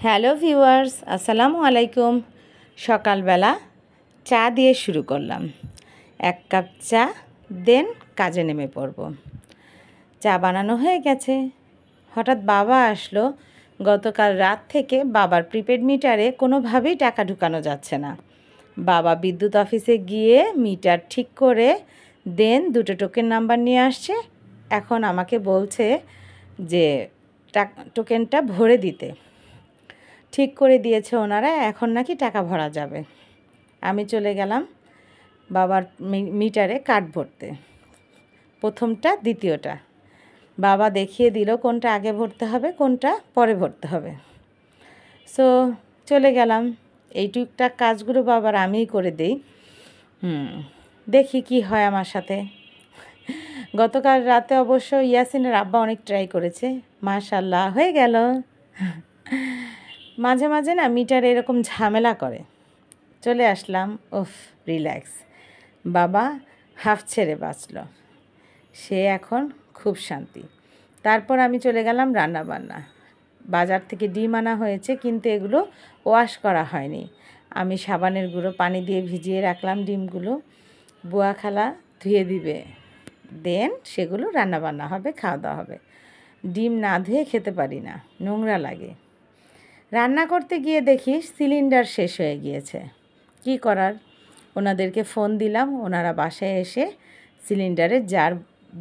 Hello viewers, আসসালামু আলাইকুম। সকালবেলা চা দিয়ে শুরু করলাম। 1 কাপ চা, দেন কাজে নেমে পড়ব। চা বানানো হয়ে গেছে। হঠাৎ বাবা আসলো। গতকাল রাত থেকে বাবার প্রিপেড মিটারে কোনোভাবেই টাকা ঢুকানো যাচ্ছে না। বাবা বিদ্যুৎ অফিসে গিয়ে মিটার ঠিক করে দেন 2টো টোকেন নাম্বার নিয়ে আসছে। এখন আমাকে বলছে যে টোকেনটা ভরে দিতে। ঠিক করে দিয়েছে ওনারা, এখন নাকি টাকা ভরা যাবে। আমি চলে গেলাম বাবার মিটারে কার্ড ভরতে, প্রথমটা দ্বিতীয়টা। বাবা দেখিয়ে দিল কোনটা আগে ভরতে হবে, কোনটা পরে ভরতে হবে। সো চলে গেলাম। এই টুকটাক কাজগুলো বাবার আমিই করে দিই। দেখি কি হয় আমার সাথে। গতকাল রাতে অবশ্য ইয়াসিনের আব্বা অনেক ট্রাই করেছে, মাশাআল্লাহ হয়ে গেল। মাঝে মাঝে না মিটার এরকম ঝামেলা করে। চলে আসলাম, উফ রিল্যাক্স। বাবা হাফ ছেড়ে বাঁচল, সে এখন খুব শান্তি। তারপর আমি চলে গেলাম রান্নাবান্না। বাজার থেকে ডিম আনা হয়েছে, কিন্তু এগুলো ওয়াশ করা হয়নি। আমি সাবানের গুঁড়ো পানি দিয়ে ভিজিয়ে রাখলাম ডিমগুলো। বুয়া খালা ধুয়ে দিবে, দেন সেগুলো রান্নাবান্না হবে, খাওয়া দাওয়া হবে। ডিম না ধুয়ে খেতে পারি না, নোংরা লাগে। রান্না করতে গিয়ে দেখি সিলিন্ডার শেষ হয়ে গিয়েছে। কি করার, ওনাদেরকে ফোন দিলাম। ওনারা বাসায় এসে সিলিন্ডারের জার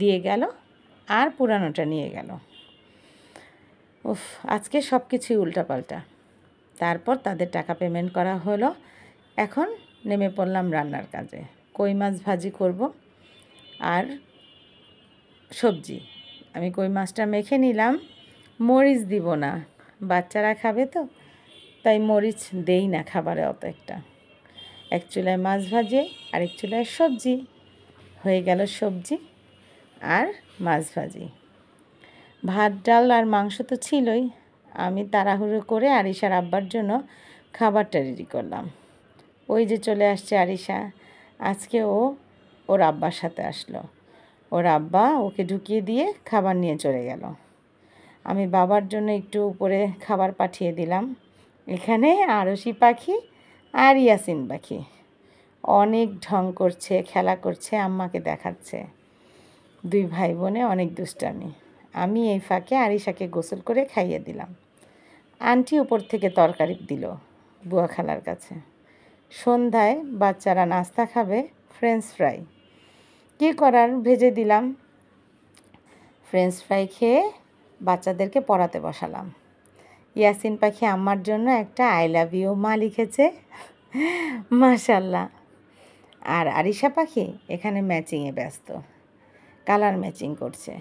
দিয়ে গেল আর পুরানোটা নিয়ে গেল। উফ, আজকে সব কিছুই উল্টাপাল্টা। তারপর তাদের টাকা পেমেন্ট করা হলো। এখন নেমে পড়লাম রান্নার কাজে। কই মাছ ভাজি করব আর সবজি। আমি কই মাছটা মেখে নিলাম, মরিচ দিব না, বাচ্চারা খাবে তো, তাই মরিচ দেই না খাবারে অত একটা। এক চুলায় মাছ ভাজে, আরেক চুলায় সবজি। হয়ে গেল সবজি আর মাছ ভাজি। ভাত ডাল আর মাংস তো ছিলই। আমি তাড়াহুড়ো করে আরিশার আব্বার জন্য খাবারটা রেডি করলাম। ওই যে চলে আসছে আরিশা। আজকে ওর আব্বার সাথে আসলো। ওর আব্বা ওকে ঢুকিয়ে দিয়ে খাবার নিয়ে চলে গেল। আমি বাবার জন্য একটু উপরে খাবার পাঠিয়ে দিলাম। এখানে আরশি পাখি আর ইয়াসিন পাখি অনেক ঢং করছে, খেলা করছে, আম্মাকে দেখাচ্ছে। 2 ভাই বোনে অনেক দুষ্টামি। আমি এই ফাঁকে আরিশাকে গোসল করে খাইয়ে দিলাম। আন্টি উপর থেকে তরকারি দিল বুয়া খালার কাছে। সন্ধ্যায় বাচ্চারা নাস্তা খাবে ফ্রেঞ্চ ফ্রাই। কী করার, ভেজে দিলাম। ফ্রেঞ্চ ফ্রাই খেয়ে বাচ্চাদেরকে পড়াতে বসালাম। ইয়াসিন পাখি আম্মার জন্য একটা আই লাভ ইউ মা লিখেছে, মাশাল্লাহ। আর আরিশা পাখি এখানে ম্যাচিংয়ে ব্যস্ত, কালার ম্যাচিং করছে।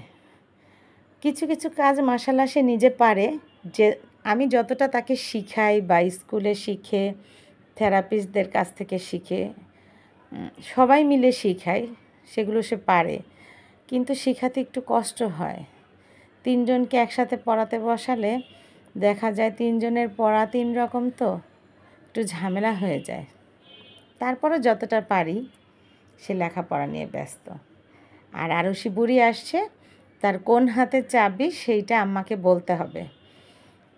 কিছু কিছু কাজ মাশাল্লাহ সে নিজে পারে। যে আমি যতটা তাকে শিখাই বা স্কুলে শিখে, থেরাপিস্টদের কাছ থেকে শিখে, সবাই মিলে শিখাই, সেগুলো সে পারে। কিন্তু শেখাতে একটু কষ্ট হয়। 3 জনকে একসাথে পড়াতে বসালে দেখা যায় 3 জনের পড়া 3 রকম, তো একটু ঝামেলা হয়ে যায়। তারপরও যতটা পারি সে লেখাপড়া নিয়ে ব্যস্ত। আর আরশি বুড়ি আসছে, তার কোন হাতে চাবি সেইটা আম্মাকে বলতে হবে।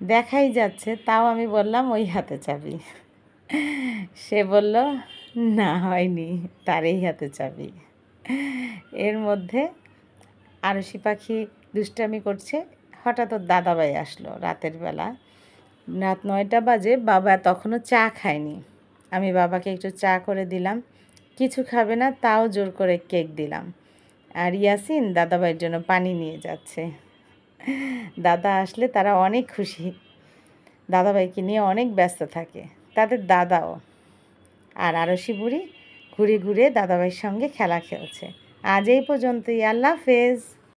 দেখাই যাচ্ছে, তাও আমি বললাম ওই হাতে চাবি। সে বলল না, হয়নি, তার এই হাতে চাবি। এর মধ্যে আরশি পাখি দুষ্টামি করছে। হঠাৎ ওর দাদাভাই আসলো রাতের বেলা, রাত 9টা বাজে। বাবা তখনও চা খায়নি। আমি বাবাকে একটু চা করে দিলাম। কিছু খাবে না, তাও জোর করে কেক দিলাম। আর ইয়াসিন দাদাভাইয়ের জন্য পানি নিয়ে যাচ্ছে। দাদা আসলে তারা অনেক খুশি। দাদাভাইকে নিয়ে অনেক ব্যস্ত থাকে তাদের দাদাও। আর আরশি বুড়ি ঘুরে ঘুরে দাদাভাইয়ের সঙ্গে খেলা খেলছে। আজ এই পর্যন্তই, আল্লাহ হাফেজ।